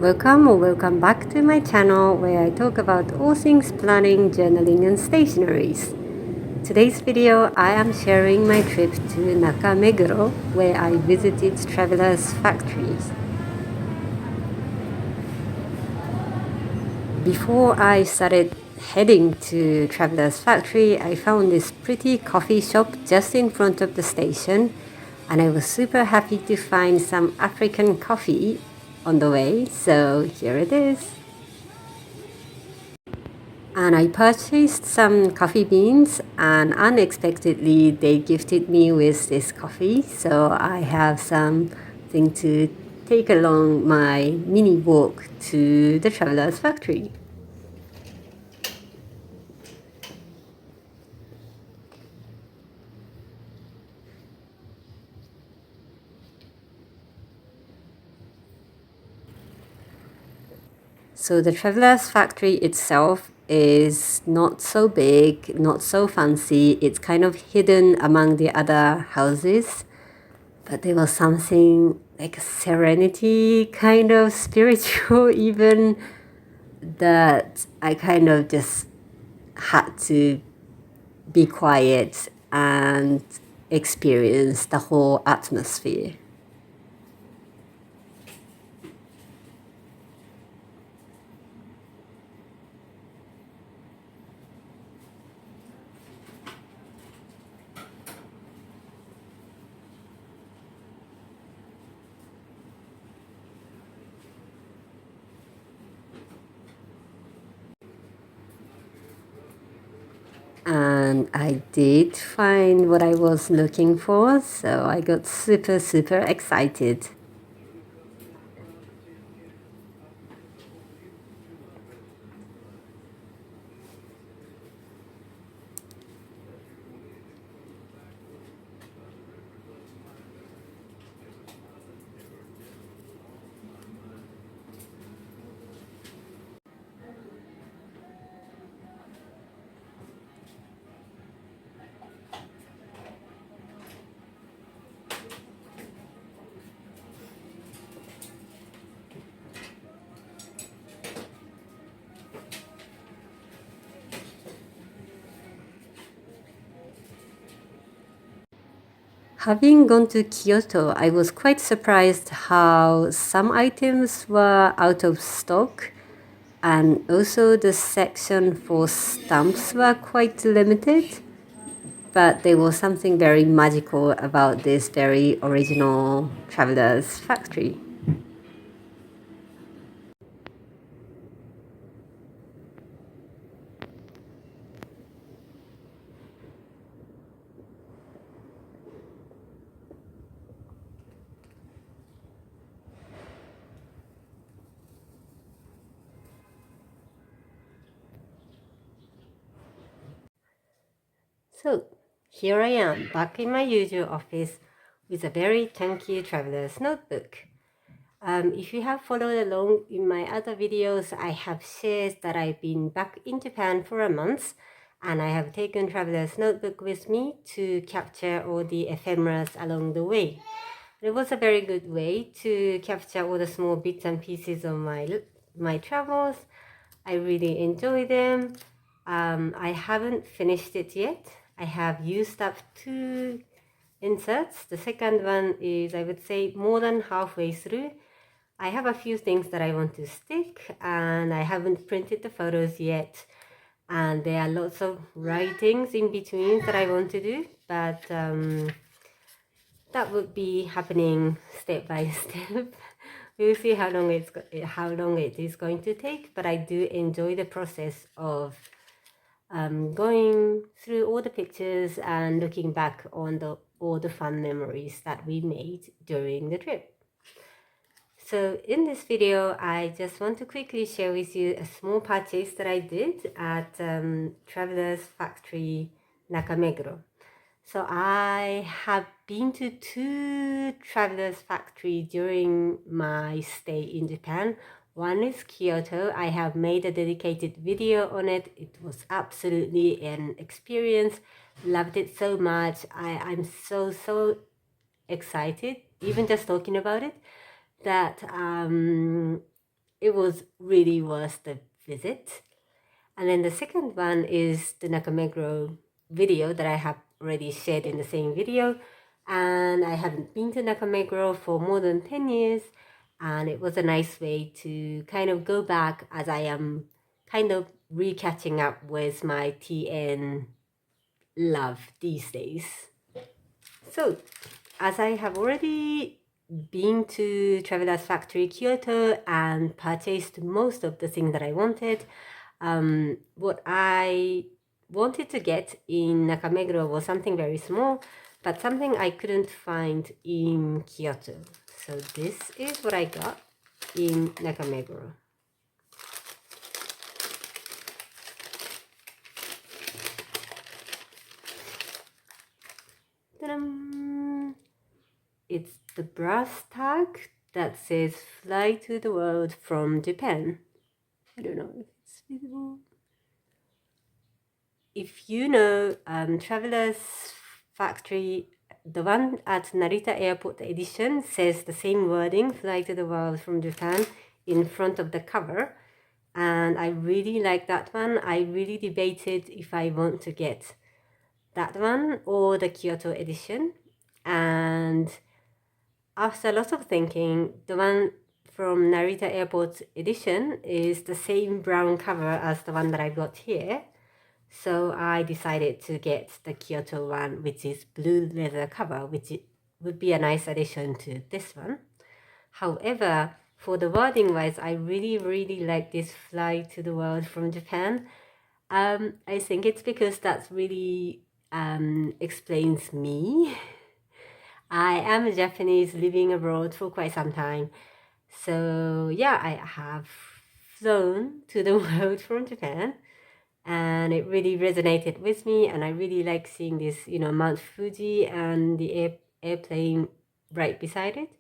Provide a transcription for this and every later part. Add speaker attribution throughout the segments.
Speaker 1: Welcome or welcome back to my channel where I talk about all things planning, journaling and stationaries. Today's video I am sharing my trip to Nakameguro where I visited travelers' factories. Before I started heading to travelers' factory, I found this pretty coffee shop just in front of the station and I was super happy to find some African coffee on the way, so here it is. And I purchased some coffee beans and unexpectedly they gifted me with this coffee, so I have something to take along my mini walk to the travelers' factory. So the travelers' factory itself is not so big, not so fancy. It's kind of hidden among the other houses. But there was something like a serenity, kind of spiritual even, that I kind of just had to be quiet and experience the whole atmosphere. And I did find what I was looking for, so I got super excited. Having gone to Kyoto, I was quite surprised how some items were out of stock and also the section for stamps were quite limited. But there was something very magical about this very original traveler's factory. So here I am back in my usual office with a very chunky traveler's notebook. If you have followed along in my other videos, I have shared that I've been back in Japan for a month and I have taken traveler's notebook with me to capture all the ephemeras along the way. It was a very good way to capture all the small bits and pieces of my travels. I really enjoy them. I haven't finished it yet. I have used up 2 inserts. The second one is, I would say, more than halfway through. I have a few things that I want to stick and I haven't printed the photos yet. And there are lots of writings in between that I want to do, but that would be happening step by step. We'll see how long it is going to take, but I do enjoy the process of going through all the pictures and looking back on all the fun memories that we made during the trip. So in this video, I just want to quickly share with you a small purchase that I did at Travelers Factory Nakameguro. So I have been to 2 Travelers Factory during my stay in Japan. One is Kyoto. I have made a dedicated video on it. It was absolutely an experience. Loved it so much. I'm so excited, even just talking about it, that it was really worth the visit. And then the second one is the Nakameguro video that I have already shared in the same video. And I haven't been to Nakameguro for more than 10 years. And it was a nice way to kind of go back as I am kind of re-catching up with my TN love these days. So, as I have already been to Traveler's Factory Kyoto and purchased most of the things that I wanted, what I wanted to get in Nakameguro was something very small, but something I couldn't find in Kyoto. So this is what I got in Nakameguro. Ta-dam! It's the brass tag that says "Fly to the World from Japan." I don't know if it's visible. If you know Traveler's Factory, the one at Narita Airport edition says the same wording, "Fly to the World from Japan," in front of the cover. And I really like that one. I really debated if I want to get that one or the Kyoto edition. And after a lot of thinking, the one from Narita Airport edition is the same brown cover as the one that I got here. So I decided to get the Kyoto one, which is blue leather cover, which would be a nice addition to this one. However, for the wording wise, I really like this "Fly to the World from Japan." I think it's because that really explains me. I am a Japanese living abroad for quite some time. So yeah, I have flown to the world from Japan. And it really resonated with me, and I really like seeing this, you know, Mount Fuji and the airplane right beside it.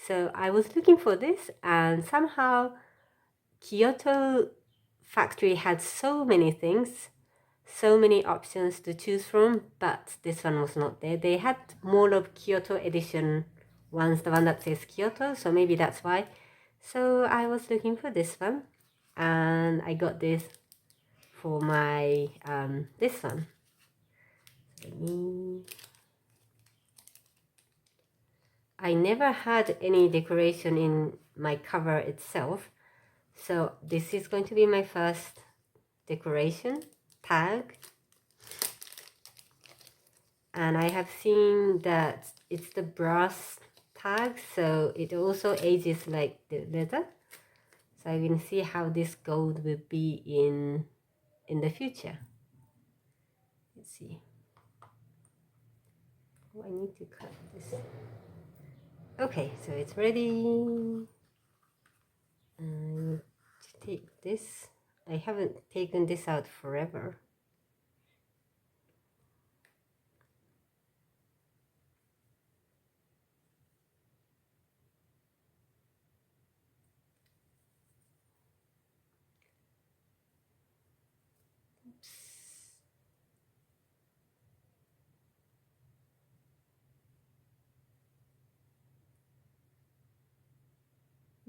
Speaker 1: So I was looking for this, and somehow Kyoto factory had so many things, so many options to choose from, but this one was not there. They had more of Kyoto edition ones, the one that says Kyoto, so maybe that's why. So I was looking for this one, and I got this for my this one. I never had any decoration in my cover itself, so this is going to be my first decoration tag. And I have seen that it's the brass tag, so it also ages like the leather. So I will see how this gold will be in the future. Let's see. Oh, I need to cut this. Okay, so it's ready. I need to take this. I haven't taken this out forever.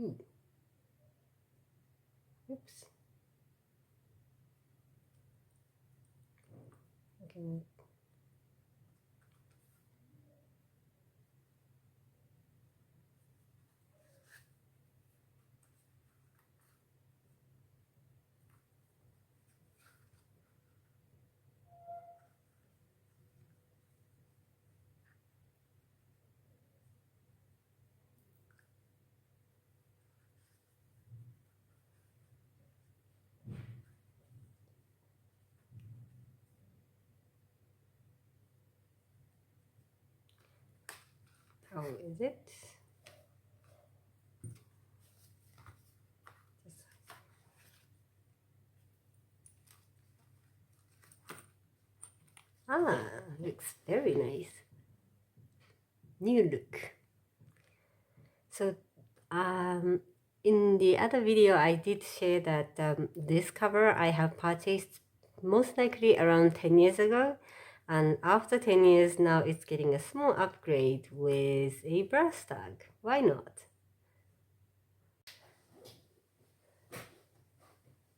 Speaker 1: Oops. Oops. Okay. How is it? Ah, looks very nice. New look. So in the other video I did share that this cover I have purchased most likely around 10 years ago, and after 10 years now it's getting a small upgrade with a brass tag. Why not?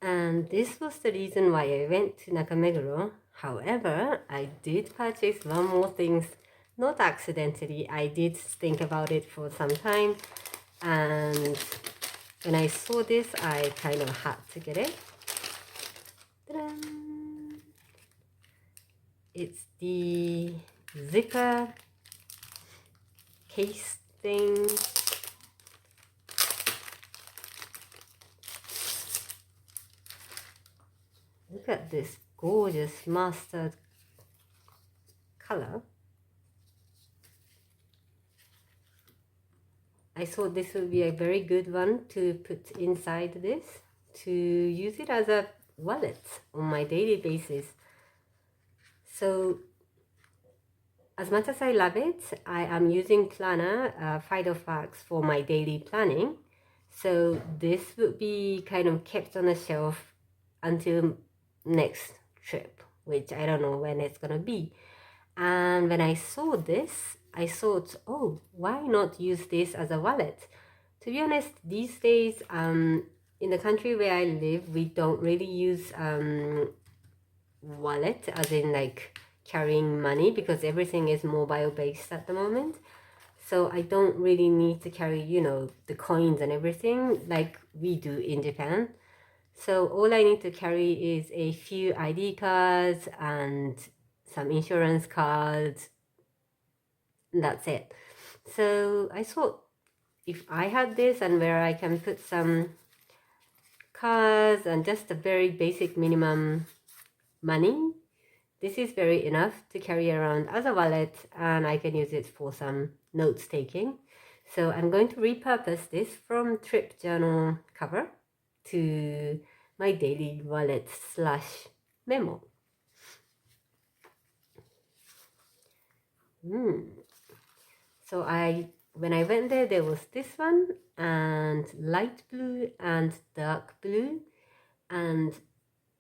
Speaker 1: And this was the reason why I went to Nakameguro. However, I did purchase one more thing, not accidentally. I did think about it for some time, and when I saw this, I kind of had to get it. It's the zipper case thing. Look at this gorgeous mustard color. I thought this would be a very good one to put inside this, to use it as a wallet on my daily basis. So as much as I love it, I am using planner, Fido Facts, for my daily planning. So this would be kind of kept on the shelf until next trip, which I don't know when it's gonna be. And when I saw this, I thought, oh, why not use this as a wallet? To be honest, these days, in the country where I live, we don't really use wallet, as in like carrying money, because everything is mobile based at the moment. So I don't really need to carry, you know, the coins and everything like we do in Japan. So all I need to carry is a few ID cards and some insurance cards. That's it. So I thought if I had this and where I can put some cards and just a very basic minimum money, this is very enough to carry around as a wallet, and I can use it for some notes taking. So I'm going to repurpose this from trip journal cover to my daily wallet slash memo. So when I went there was this one, and light blue and dark blue, and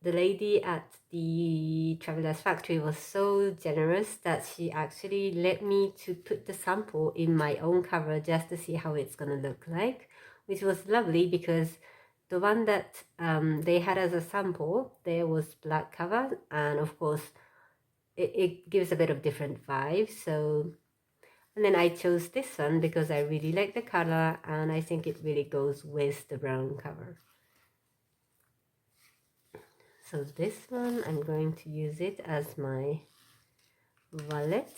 Speaker 1: the lady at the Traveler's Factory was so generous that she actually let me to put the sample in my own cover just to see how it's gonna look like, which was lovely because the one that they had as a sample there was black cover, and of course it gives a bit of different vibes. So, and then I chose this one because I really like the color and I think it really goes with the brown cover. So this one, I'm going to use it as my wallet.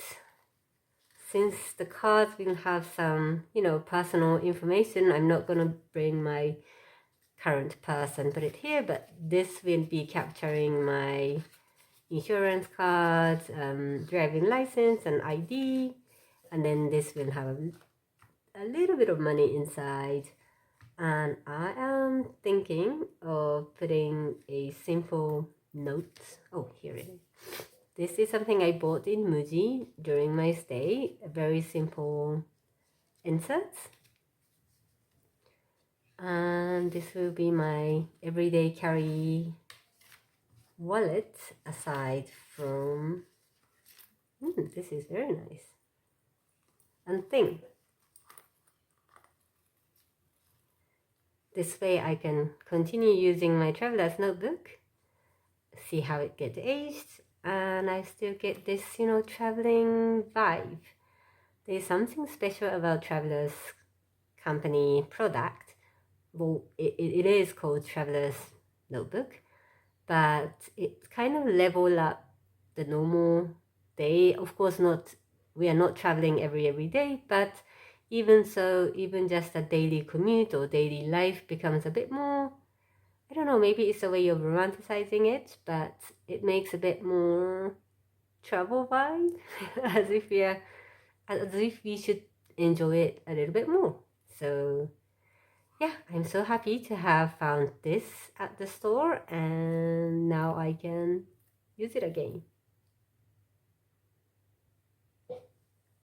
Speaker 1: Since the cards will have some, you know, personal information, I'm not going to bring my current purse and put it here, but this will be capturing my insurance cards, driving license and ID, and then this will have a little bit of money inside. And I am thinking of putting a simple note. Oh, here it is. This is something I bought in Muji during my stay. A very simple insert. And this will be my everyday carry wallet aside from... this is very nice and thin. This way I can continue using my traveler's notebook, see how it gets aged, and I still get this, you know, traveling vibe. There's something special about Traveler's company product. Well, it is called Traveler's Notebook, but it kind of level up the normal day. Of course, we are not traveling every day, but even so, even just a daily commute or daily life becomes a bit more, I don't know, maybe it's a way of romanticizing it, but it makes a bit more travel vibe, as if we should enjoy it a little bit more. So yeah, I'm so happy to have found this at the store, and now I can use it again.